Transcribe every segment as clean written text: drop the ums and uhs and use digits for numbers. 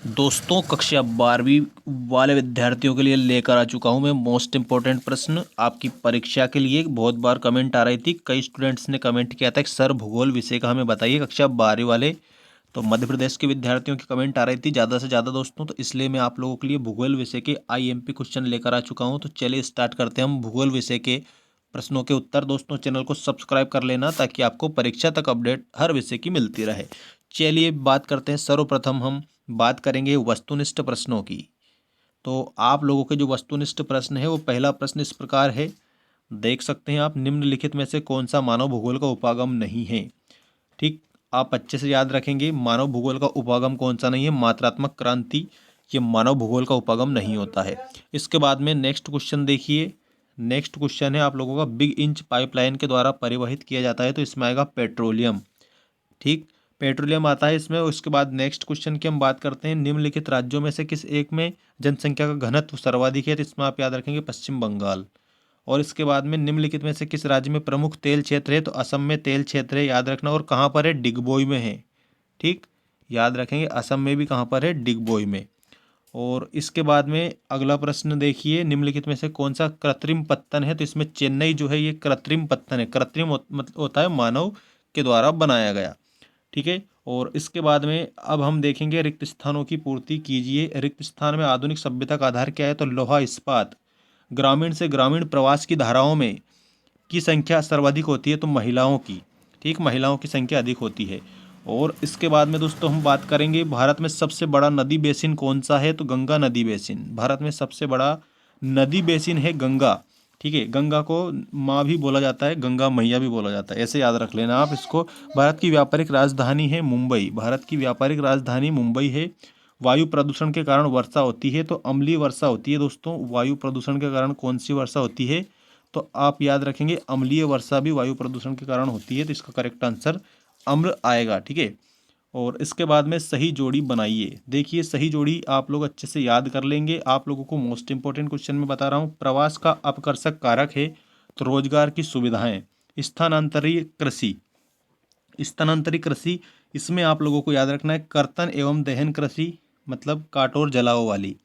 दोस्तों, कक्षा 12वीं वाले विद्यार्थियों के लिए लेकर आ चुका हूं मैं मोस्ट इम्पोर्टेंट प्रश्न आपकी परीक्षा के लिए। बहुत बार कमेंट आ रही थी, कई स्टूडेंट्स ने कमेंट किया था कि सर भूगोल विषय का हमें बताइए कक्षा 12वीं वाले। तो मध्य प्रदेश के विद्यार्थियों की कमेंट आ रही थी ज़्यादा से ज़्यादा दोस्तों, तो इसलिए मैं आप लोगों के लिए भूगोल विषय के आईएमपी क्वेश्चन लेकर आ चुका हूँ। तो चलिए स्टार्ट करते हैं हम भूगोल विषय के प्रश्नों के उत्तर। दोस्तों, चैनल को सब्सक्राइब कर लेना ताकि आपको परीक्षा तक अपडेट हर विषय की मिलती रहे। चलिए बात करते हैं। सर्वप्रथम हम बात करेंगे वस्तुनिष्ठ प्रश्नों की। तो आप लोगों के जो वस्तुनिष्ठ प्रश्न है वो पहला प्रश्न इस प्रकार है, देख सकते हैं आप, निम्नलिखित में से कौन सा मानव भूगोल का उपागम नहीं है। ठीक, आप अच्छे से याद रखेंगे मानव भूगोल का उपागम कौन सा नहीं है। मात्रात्मक क्रांति ये मानव भूगोल का उपागम नहीं होता है। इसके बाद में नेक्स्ट क्वेश्चन देखिए। नेक्स्ट क्वेश्चन है आप लोगों का, बिग इंच पाइपलाइन के द्वारा परिवहित किया जाता है, तो इसमें आएगा पेट्रोलियम। ठीक, पेट्रोलियम आता है इसमें। उसके बाद नेक्स्ट क्वेश्चन की हम बात करते हैं, निम्नलिखित राज्यों में से किस एक में जनसंख्या का घनत्व सर्वाधिक है, तो इसमें आप याद रखेंगे पश्चिम बंगाल। और इसके बाद में निम्नलिखित में से किस राज्य में प्रमुख तेल क्षेत्र है, तो असम में तेल क्षेत्र है, याद रखना। और कहाँ पर है, डिगबोई में है। ठीक, याद रखेंगे असम में भी कहाँ पर है, डिगबोई में। और इसके बाद में अगला प्रश्न देखिए, निम्नलिखित में से कौन सा कृत्रिम पत्तन है, तो इसमें चेन्नई जो है ये कृत्रिम पत्तन है। कृत्रिम मतलब होता है मानव के द्वारा बनाया गया। ठीक है। और इसके बाद में अब हम देखेंगे रिक्त स्थानों की पूर्ति कीजिए। रिक्त स्थान में आधुनिक सभ्यता का आधार क्या है, तो लोहा इस्पात। ग्रामीण से ग्रामीण प्रवास की धाराओं में की संख्या सर्वाधिक होती है, तो महिलाओं की। ठीक, महिलाओं की संख्या अधिक होती है। और इसके बाद में दोस्तों हम बात करेंगे भारत में सबसे बड़ा नदी बेसिन कौन सा है, तो गंगा नदी बेसिन। भारत में सबसे बड़ा नदी बेसिन है गंगा। ठीक है, गंगा को माँ भी बोला जाता है, गंगा मैया भी बोला जाता है, ऐसे याद रख लेना आप इसको। भारत की व्यापारिक राजधानी है मुंबई। भारत की व्यापारिक राजधानी मुंबई है। वायु प्रदूषण के कारण वर्षा होती है, तो अम्लीय वर्षा होती है दोस्तों। वायु प्रदूषण के कारण कौन सी वर्षा होती है, तो आप याद रखेंगे अम्लीय वर्षा भी वायु प्रदूषण के कारण होती है, तो इसका करेक्ट आंसर अम्ल आएगा। ठीक है। और इसके बाद में सही जोड़ी बनाइए। देखिए सही जोड़ी आप लोग अच्छे से याद कर लेंगे। आप लोगों को मोस्ट इंपॉर्टेंट क्वेश्चन में बता रहा हूँ। प्रवास का आकर्षक कारक है, तो रोजगार की सुविधाएं। स्थानांतरीय कृषि, स्थानांतरित कृषि, इसमें आप लोगों को याद रखना है कर्तन एवं दहन कृषि, मतलब काट और जलाओ वाली।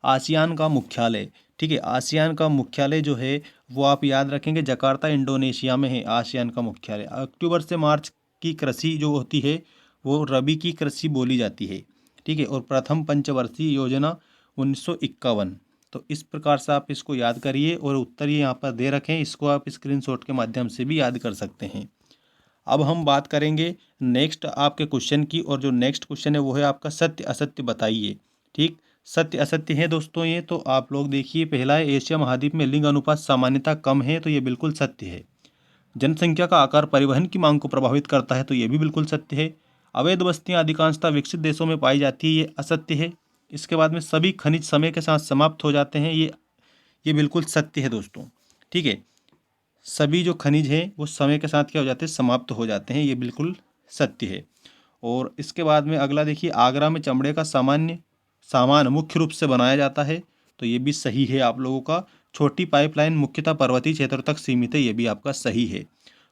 आसियान का मुख्यालय, ठीक है, आसियान का मुख्यालय जो है वो आप याद रखेंगे जकार्ता इंडोनेशिया में है आसियान का मुख्यालय। अक्टूबर से मार्च की कृषि जो होती है वो रबी की कृषि बोली जाती है। ठीक है। और प्रथम पंचवर्षीय योजना 1951। तो इस प्रकार से आप इसको याद करिए और उत्तर ये यहाँ पर दे रखें, इसको आप स्क्रीनशॉट के माध्यम से भी याद कर सकते हैं। अब हम बात करेंगे नेक्स्ट आपके क्वेश्चन की, और जो नेक्स्ट क्वेश्चन है वो है आपका सत्य असत्य बताइए। ठीक, सत्य असत्य है दोस्तों ये, तो आप लोग देखिए। पहला है एशिया महाद्वीप में लिंग अनुपात सामान्यतः कम है, तो ये बिल्कुल सत्य है। जनसंख्या का आकार परिवहन की मांग को प्रभावित करता है, तो ये भी बिल्कुल सत्य है। अवैध बस्तियां अधिकांशतः विकसित देशों में पाई जाती है, ये असत्य है। इसके बाद में सभी खनिज समय के साथ समाप्त हो जाते हैं, ये बिल्कुल सत्य है दोस्तों। ठीक है, सभी जो खनिज हैं वो समय के साथ क्या हो जाते हैं, समाप्त हो जाते हैं, ये बिल्कुल सत्य है। और इसके बाद में अगला देखिए, आगरा में चमड़े का सामान मुख्य रूप से बनाया जाता है, तो ये भी सही है आप लोगों का। छोटी पाइपलाइन मुख्यतः पर्वतीय क्षेत्र तक सीमित है, ये भी आपका सही है।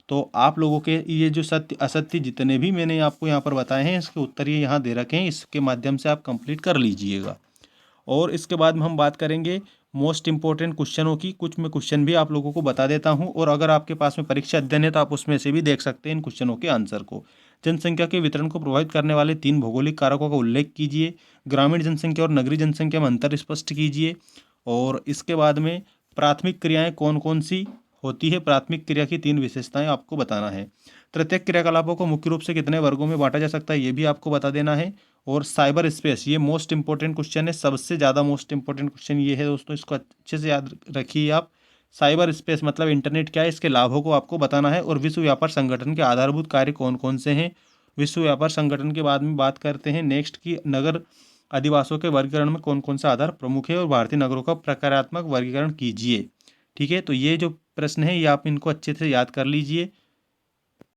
तो आप लोगों के ये जो सत्य असत्य जितने भी मैंने आपको यहाँ पर बताए हैं, इसके उत्तर ये यहाँ दे रखे हैं, इसके माध्यम से आप कंप्लीट कर लीजिएगा। और इसके बाद में हम बात करेंगे मोस्ट इंपॉर्टेंट क्वेश्चनों की। कुछ मैं क्वेश्चन भी आप लोगों को बता देता हूं, और अगर आपके पास में परीक्षा अध्ययन है तो आप उसमें से भी देख सकते हैं इन क्वेश्चनों के आंसर को। जनसंख्या के वितरण को प्रभावित करने वाले 3 भौगोलिक कारकों का उल्लेख कीजिए। ग्रामीण जनसंख्या और नगरीय जनसंख्या में अंतर स्पष्ट कीजिए। और इसके बाद में प्राथमिक क्रियाएं कौन कौन सी होती है, प्राथमिक क्रिया की 3 विशेषताएं आपको बताना है। तृतीयक क्रियाकलापों को मुख्य रूप से कितने वर्गों में बांटा जा सकता है, ये भी आपको बता देना है। और साइबर स्पेस, ये मोस्ट इंपॉर्टेंट क्वेश्चन है, सबसे ज़्यादा मोस्ट इंपॉर्टेंट क्वेश्चन ये है दोस्तों, इसको अच्छे से याद रखिए आप। साइबर स्पेस मतलब इंटरनेट क्या है, इसके लाभों को आपको बताना है। और विश्व व्यापार संगठन के आधारभूत कार्य कौन कौन से हैं। विश्व व्यापार संगठन के बाद में बात करते हैं नेक्स्ट की, नगर अधिवासों के वर्गीकरण में कौन कौन सा आधार प्रमुख है, और भारतीय नगरों का प्रकारात्मक वर्गीकरण कीजिए। ठीक है, तो ये जो प्रश्न है ये आप इनको अच्छे से याद कर लीजिए।